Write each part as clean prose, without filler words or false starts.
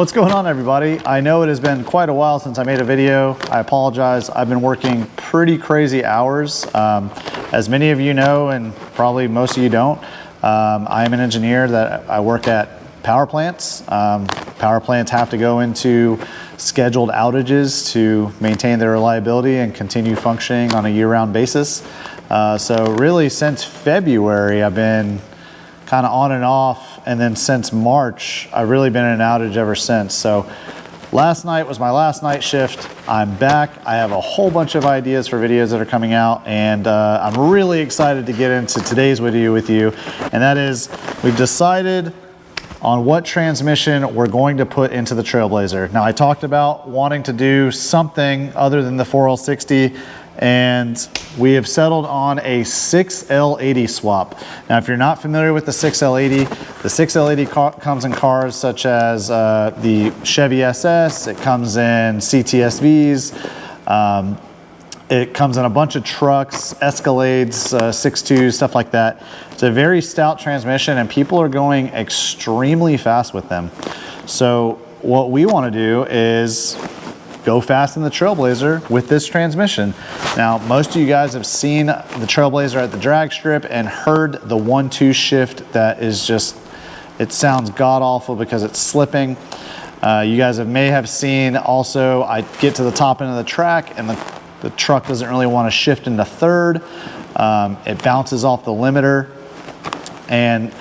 What's going on, everybody? I know it has been quite a while since I made a video. I apologize. I've been working pretty crazy hours. As many of you know, and probably most of you don't, I am an engineer that I work at power plants. Power plants have to go into scheduled outages to maintain their reliability and continue functioning on a year-round basis. So really since February, I've been kind of on and off, and then since March, I've really been in an outage ever since. So last night was my last night shift. I'm back. I have a whole bunch of ideas for videos that are coming out, and I'm really excited to get into today's video with you. And that is, we've decided on what transmission we're going to put into the Trailblazer. Now, I talked about wanting to do something other than the 4L60, and we have settled on a 6L80 swap. Now, if you're not familiar with the 6L80, the 6L80 comes in cars such as the Chevy SS, it comes in CTSVs, it comes in a bunch of trucks, Escalades, 6.2s, stuff like that. It's a very stout transmission, and people are going extremely fast with them. So what we want to do is go fast in the Trailblazer with this transmission. Now, most of you guys have seen the Trailblazer at the drag strip and heard the 1-2 shift that is just, it sounds god-awful because it's slipping. You guys may have seen also, I get to the top end of the track and the truck doesn't really want to shift into third. It bounces off the limiter, and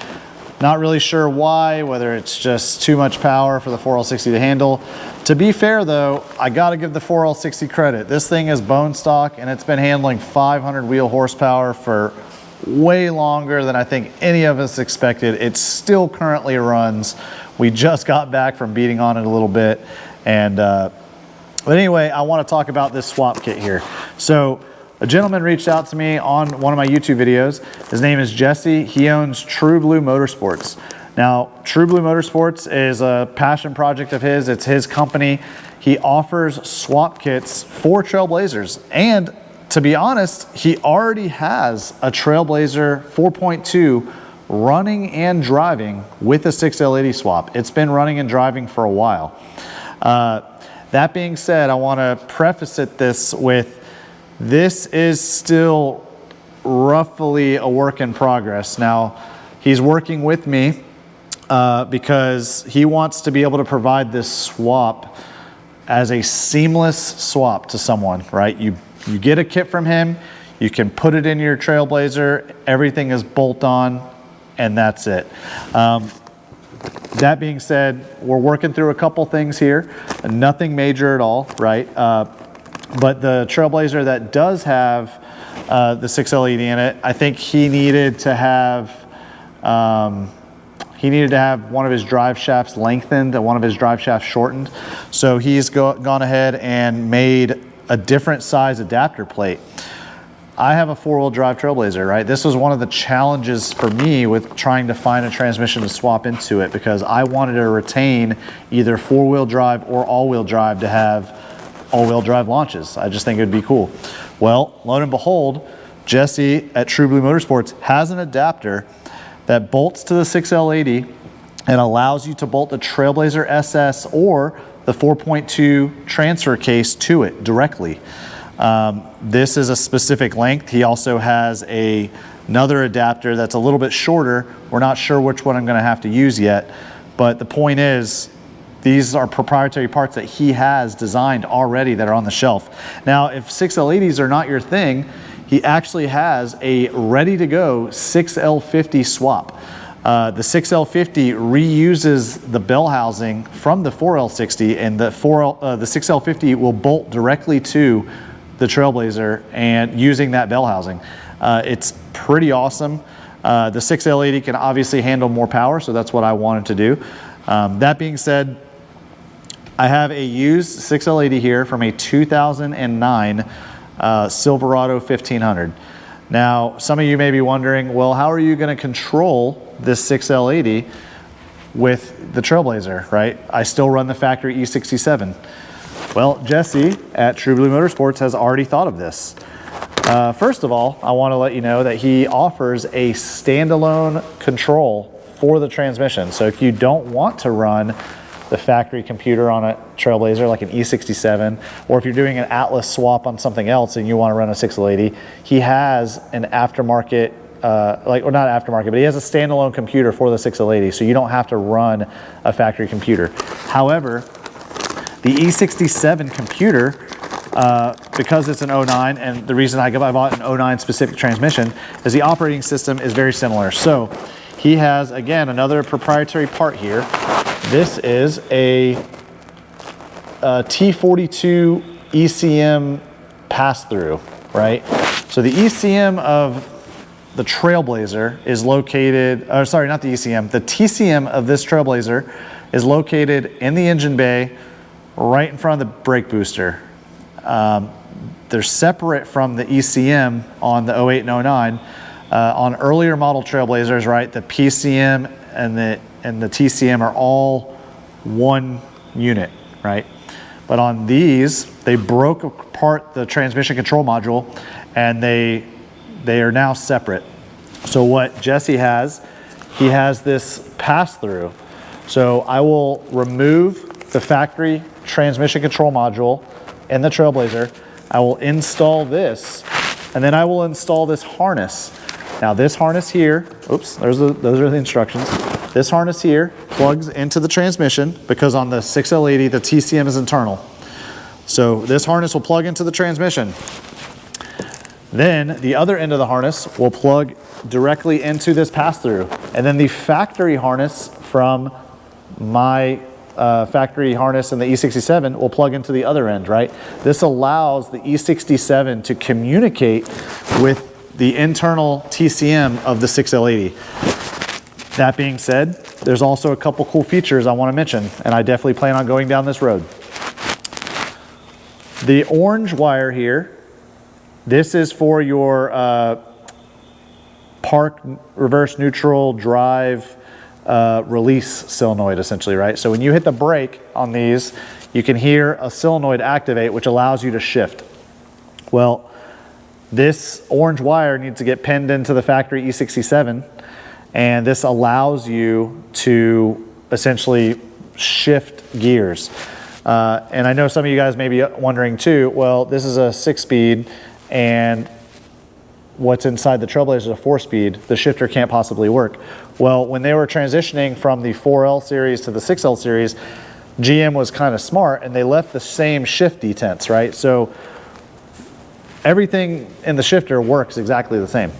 not really sure why, whether it's just too much power for the 4L60 to handle. To be fair though, I gotta give the 4L60 credit. This thing is bone stock, and it's been handling 500 wheel horsepower for way longer than I think any of us expected. It still currently runs. We just got back from beating on it a little bit. And but anyway, I wanna talk about this swap kit here. So a gentleman reached out to me on one of my YouTube videos. His name is Jesse. He owns True Blue Motorsports. Now, True Blue Motorsports is a passion project of his. It's his company. He offers swap kits for Trailblazers. And to be honest, he already has a Trailblazer 4.2 running and driving with a 6L80 swap. It's been running and driving for a while. That being said, I want to preface this with, this is still roughly a work in progress. Now, he's working with me because he wants to be able to provide this swap as a seamless swap to someone, right? You get a kit from him, you can put it in your Trailblazer, everything is bolt on, and that's it. That being said, we're working through a couple things here, nothing major at all, right? But the Trailblazer that does have the 6L80 in it, I think he needed to have one of his drive shafts lengthened and one of his drive shafts shortened. So he's gone ahead and made a different size adapter plate. I have a 4-wheel drive Trailblazer, right? This was one of the challenges for me with trying to find a transmission to swap into it, because I wanted to retain either 4-wheel drive or all-wheel drive to have all-wheel drive launches. I just think it would be cool. Well, lo and behold, Jesse at True Blue Motorsports has an adapter that bolts to the 6L80 and allows you to bolt the Trailblazer SS or the 4.2 transfer case to it directly. This is a specific length. He also has another adapter that's a little bit shorter. We're not sure which one I'm going to have to use yet, but the point is, these are proprietary parts that he has designed already that are on the shelf. Now, if 6L80s are not your thing, he actually has a ready-to-go 6L50 swap. The 6L50 reuses the bell housing from the 4L60, and the 6L50 will bolt directly to the Trailblazer and using that bell housing. It's pretty awesome. The 6L80 can obviously handle more power, so that's what I wanted to do. That being said, I have a used 6L80 here from a 2009 Silverado 1500. Now, some of you may be wondering, well, how are you going to control this 6L80 with the Trailblazer, right? I still run the factory E67. Well, Jesse at True Blue Motorsports has already thought of this. First of all, I want to let you know that he offers a standalone control for the transmission. So if you don't want to run the factory computer on a Trailblazer, like an E67, or if you're doing an Atlas swap on something else and you want to run a 6L80, he has an aftermarket, or not aftermarket, but he has a standalone computer for the 6L80, so you don't have to run a factory computer. However, the E67 computer, because it's an 09, and the reason I bought an 09 specific transmission is the operating system is very similar. So he has, again, another proprietary part here. This is a T42 ECM pass-through, right? So the ECM of the Trailblazer is located, or sorry, not the ECM, the TCM of this Trailblazer is located in the engine bay, right in front of the brake booster. They're separate from the ECM on the 08 and 09. On earlier model Trailblazers, right, the PCM and the TCM are all one unit, right? But on these, they broke apart the transmission control module, and they are now separate. So what Jesse has, he has this pass-through. So I will remove the factory transmission control module in the Trailblazer. I will install this, and then I will install this harness. Now this harness here, oops, those are the instructions. This harness here plugs into the transmission because on the 6L80, the TCM is internal. So this harness will plug into the transmission. Then the other end of the harness will plug directly into this pass-through. And then the factory harness from my factory harness and the E67 will plug into the other end, right? This allows the E67 to communicate with the internal TCM of the 6L80. That being said, there's also a couple cool features I want to mention, and I definitely plan on going down this road. The orange wire here, this is for your park, reverse, neutral, drive, release solenoid, essentially, right? So when you hit the brake on these, you can hear a solenoid activate, which allows you to shift. Well, this orange wire needs to get pinned into the factory E67, and this allows you to essentially shift gears. And I know some of you guys may be wondering too, well, this is a 6-speed, and what's inside the Trailblazer is a 4-speed. The shifter can't possibly work. Well, when they were transitioning from the 4L series to the 6L series, GM was kind of smart, and they left the same shift detents, right? So everything in the shifter works exactly the same.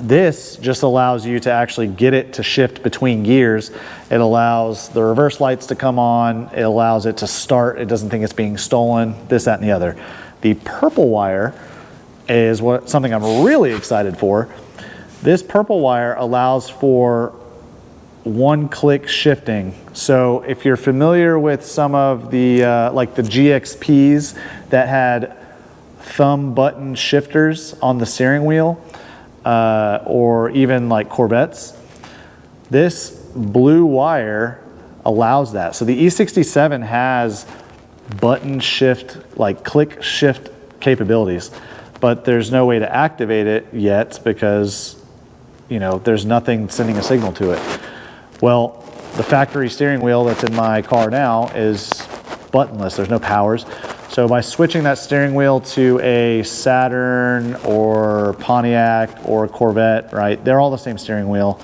This just allows you to actually get it to shift between gears. It allows the reverse lights to come on. It allows it to start. It doesn't think it's being stolen, this, that, and the other. The purple wire is something I'm really excited for. This purple wire allows for one-click shifting. So if you're familiar with some of the, like the GXPs that had thumb button shifters on the steering wheel, or even like Corvettes, this blue wire allows that. So the E67 has button shift, like click shift capabilities, but there's no way to activate it yet because, you know, there's nothing sending a signal to it. Well, the factory steering wheel that's in my car now is buttonless. There's no powers. So by switching that steering wheel to a Saturn or Pontiac or Corvette, right, they're all the same steering wheel,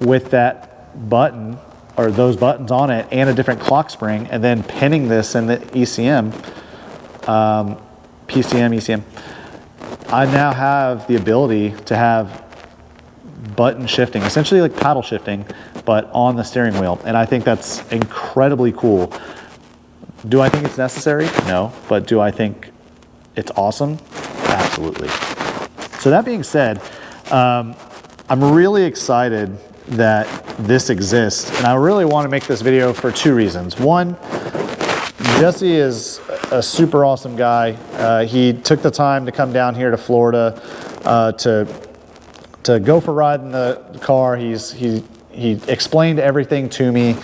with that button or those buttons on it and a different clock spring, and then pinning this in the ECM, PCM, ECM, I now have the ability to have button shifting, essentially like paddle shifting, but on the steering wheel. And I think that's incredibly cool. Do I think it's necessary? No. But do I think it's awesome? Absolutely. So that being said, I'm really excited that this exists, and I really want to make this video for two reasons. One, Jesse is a super awesome guy. He took the time to come down here to Florida to go for a ride in the car. He explained everything to me.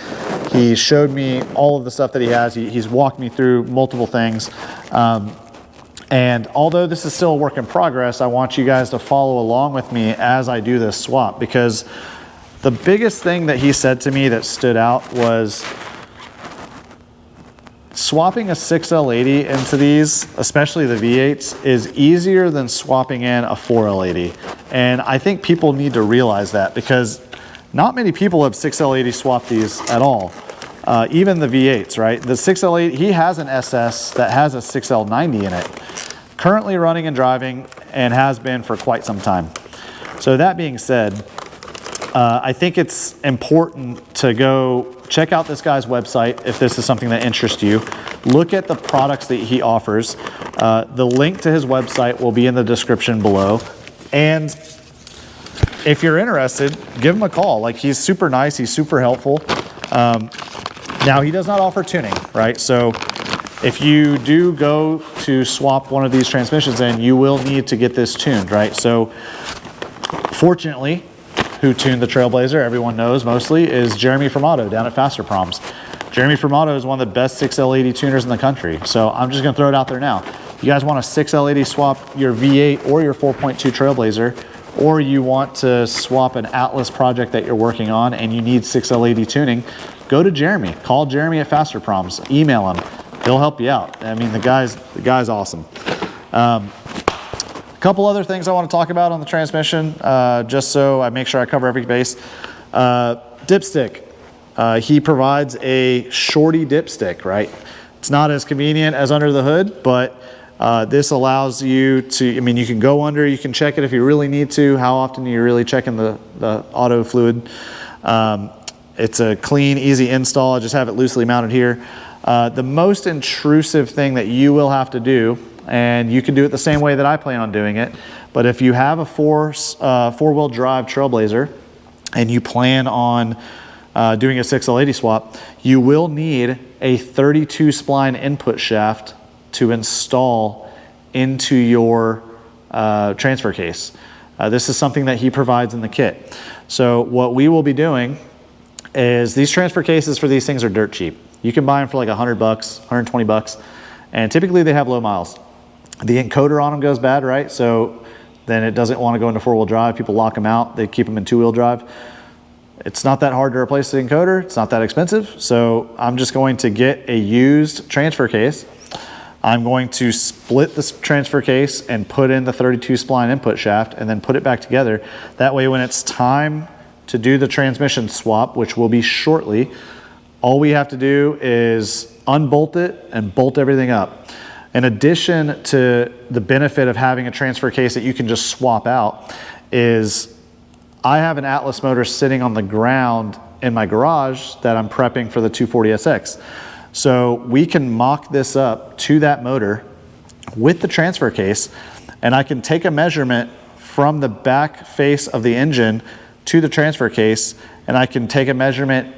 He showed me all of the stuff that he has. He's walked me through multiple things. And although this is still a work in progress, I want you guys to follow along with me as I do this swap, because The biggest thing that he said to me that stood out was swapping a 6L80 into these, especially the V8s, is easier than swapping in a 4L80. And I think people need to realize that, because not many people have 6L80 swapped these at all. Even the V8s, right? The 6L80, he has an SS that has a 6L90 in it, currently running and driving, and has been for quite some time. So that being said, I think it's important to go check out this guy's website if this is something that interests you. Look at the products that he offers. The link to his website will be in the description below. And if you're interested, give him a call. Like, he's super nice, he's super helpful. Now, he does not offer tuning, right? So if you do go to swap one of these transmissions in, you will need to get this tuned, right? So fortunately, who tuned the Trailblazer, everyone knows mostly, is Jeremy Formato down at Faster Proms. Jeremy Formato is one of the best 6L80 tuners in the country. So I'm just gonna throw it out there now. If you guys want a 6L80 swap your V8 or your 4.2 Trailblazer, or you want to swap an Atlas project that you're working on and you need 6L80 tuning, go to Jeremy. Call Jeremy at Faster Proms. Email him. He'll help you out. I mean, the guy's awesome. A couple other things I want to talk about on the transmission, just so I make sure I cover every base. Dipstick. He provides a shorty dipstick, right? It's not as convenient as under the hood, but this allows you to, I mean, you can go under, you can check it if you really need to. How often are you really checking the auto fluid? It's a clean, easy install. I just have it loosely mounted here. The most intrusive thing that you will have to do, and you can do it the same way that I plan on doing it, but if you have a four-wheel drive Trailblazer and you plan on doing a 6L80 swap, you will need a 32 spline input shaft to install into your transfer case. This is something that he provides in the kit. So what we will be doing is, these transfer cases for these things are dirt cheap. You can buy them for like 100 bucks, 120 bucks, and typically they have low miles. The encoder on them goes bad, right? So then it doesn't want to go into four-wheel drive. People lock them out. They keep them in two-wheel drive. It's not that hard to replace the encoder. It's not that expensive. So I'm just going to get a used transfer case. I'm going to split this transfer case and put in the 32 spline input shaft and then put it back together. That way, when it's time to do the transmission swap, which will be shortly, all we have to do is unbolt it and bolt everything up. In addition to the benefit of having a transfer case that you can just swap out, is I have an Atlas motor sitting on the ground in my garage that I'm prepping for the 240SX. So we can mock this up to that motor with the transfer case, and I can take a measurement from the back face of the engine to the transfer case, and I can take a measurement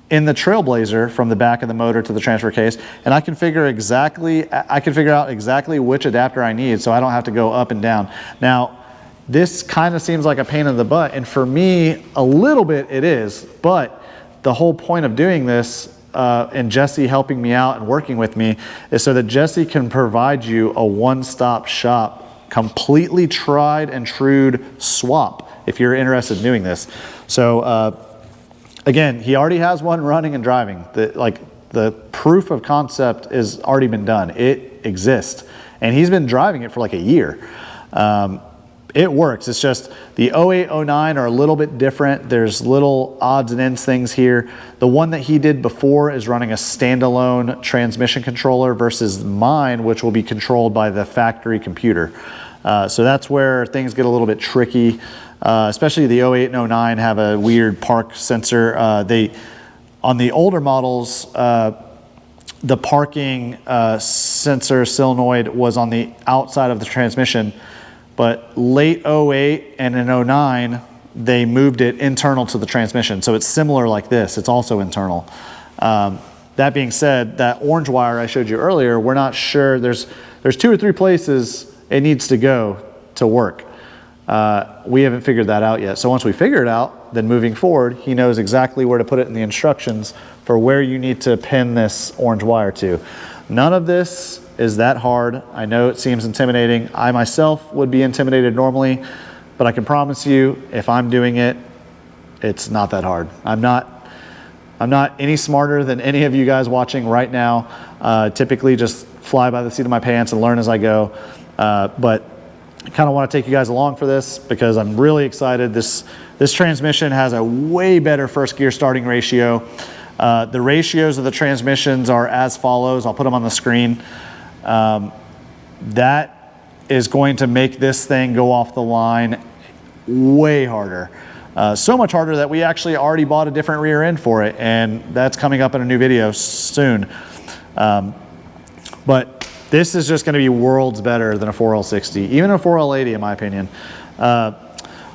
in the Trailblazer from the back of the motor to the transfer case, and I can figure out exactly which adapter I need, so I don't have to go up and down. Now, this kind of seems like a pain in the butt, and for me, a little bit it is, but the whole point of doing this, and Jesse helping me out and working with me, is so that Jesse can provide you a one-stop shop, completely tried and true swap if you're interested in doing this. So again, he already has one running and driving. The proof of concept has already been done. It exists, and he's been driving it for like a year. It works. It's just the 08, 09 are a little bit different. There's little odds and ends things here. The one that he did before is running a standalone transmission controller versus mine, which will be controlled by the factory computer. So that's where things get a little bit tricky. Especially the 08 and 09 have a weird park sensor. On the older models, the parking sensor solenoid was on the outside of the transmission, but late 08 and in 09, they moved it internal to the transmission. So it's similar like this, it's also internal. That being said, that orange wire I showed you earlier, we're not sure, there's 2 or 3 places it needs to go to work. We haven't figured that out yet. So once we figure it out, then moving forward, he knows exactly where to put it in the instructions for where you need to pin this orange wire to. None of this is that hard. I know it seems intimidating. I myself would be intimidated normally, but I can promise you, if I'm doing it, It's not that hard. I'm not any smarter than any of you guys watching right now. Typically just fly by the seat of my pants and learn as I go. But I kind of want to take you guys along for this because I'm really excited. This transmission has a way better first gear starting ratio. The ratios of the transmissions are as follows. I'll put them on the screen. That is going to make this thing go off the line way harder. So much harder that we actually already bought a different rear end for it, and that's coming up in a new video soon. But this is just going to be worlds better than a 4L60, even a 4L80 in my opinion.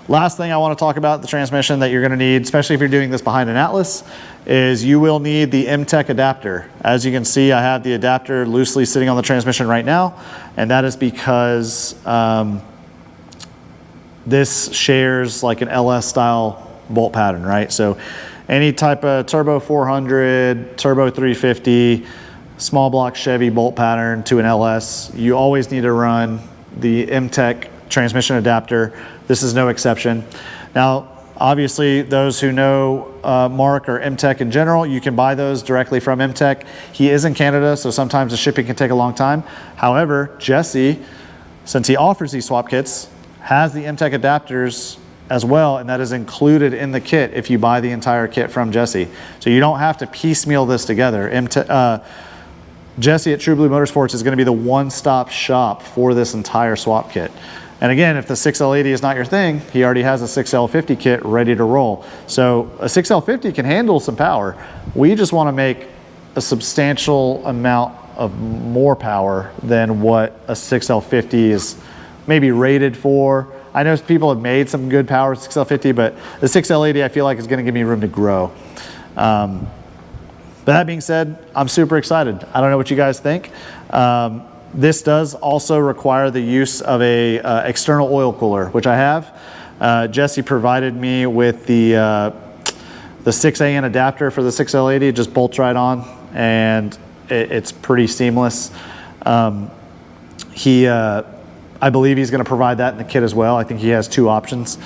Last thing I want to talk about, the transmission that you're going to need, especially if you're doing this behind an Atlas, is you will need the MTEC adapter. As you can see, I have the adapter loosely sitting on the transmission right now, and that is because this shares like an LS style bolt pattern, right? So any type of turbo 400, turbo 350, small block Chevy bolt pattern to an LS, you always need to run the MTEC transmission adapter. This is no exception. Now, obviously, those who know Mark or MTEC in general, you can buy those directly from MTEC. He is in Canada, so sometimes the shipping can take a long time. However, Jesse, since he offers these swap kits, has the MTEC adapters as well, and that is included in the kit if you buy the entire kit from Jesse. So you don't have to piecemeal this together. Jesse at True Blue Motorsports is going to be the one-stop shop for this entire swap kit. And again, if the 6L80 is not your thing, he already has a 6L50 kit ready to roll. So a 6L50 can handle some power. We just want to make a substantial amount of more power than what a 6L50 is maybe rated for. I know people have made some good power with 6L50, but the 6L80 I feel like is going to give me room to grow. But that being said, I'm super excited. I don't know what you guys think. This does also require the use of a external oil cooler, which I have. Jesse provided me with the 6AN adapter for the 6L80. It just bolts right on, and it's pretty seamless. I believe he's going to provide that in the kit as well. I think he has two options.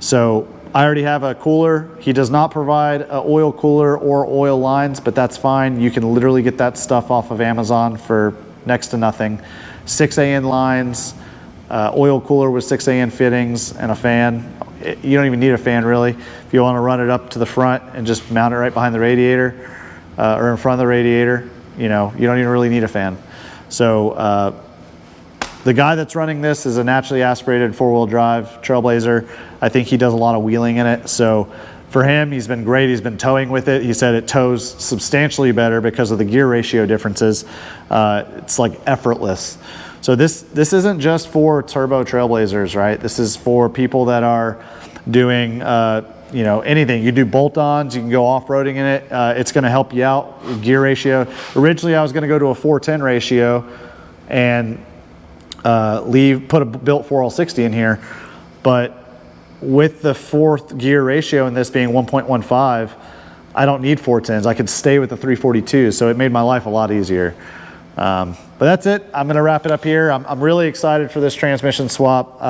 So I already have a cooler. He does not provide an oil cooler or oil lines, but that's fine. You can literally get that stuff off of Amazon for next to nothing. 6AN lines, oil cooler with 6AN fittings, and a fan. You don't even need a fan really. If you want to run it up to the front and just mount it right behind the radiator or in front of the radiator, you know, you don't even really need a fan. So the guy that's running this is a naturally aspirated four-wheel drive Trailblazer. I think he does a lot of wheeling in it. So for him, he's been great. He's been towing with it. He said it tows substantially better because of the gear ratio differences. It's like effortless. So this isn't just for turbo Trailblazers, right? This is for people that are doing you know, anything. You do bolt-ons, you can go off-roading in it. It's going to help you out with gear ratio. Originally, I was going to go to a 4:10 ratio and put a built 4L60 in here, but with the fourth gear ratio and this being 1.15, I don't need 410s. I could stay with the 342, so it made my life a lot easier. But that's it. I'm going to wrap it up here. I'm really excited for this transmission swap.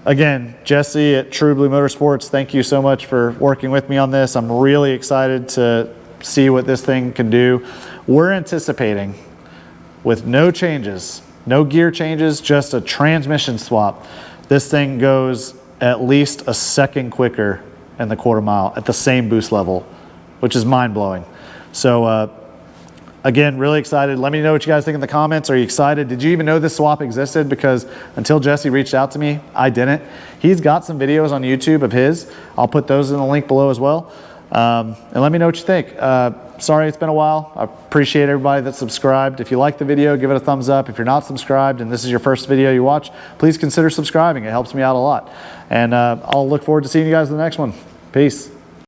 Again, Jesse at True Blue Motorsports, thank you so much for working with me on this. I'm really excited to see what this thing can do. We're anticipating, with no changes, no gear changes, just a transmission swap, this thing goes at least a second quicker in the quarter mile at the same boost level, which is mind-blowing. So again, really excited. Let me know what you guys think in the comments. Are you excited? Did you even know this swap existed? Because until Jesse reached out to me, I didn't. He's got some videos on YouTube of his. I'll put those in the link below as well. And let me know what you think. Sorry it's been a while. I appreciate everybody that's subscribed. If you like the video, give it a thumbs up. If you're not subscribed and this is your first video you watch, please consider subscribing. It helps me out a lot. And I'll look forward to seeing you guys in the next one. Peace.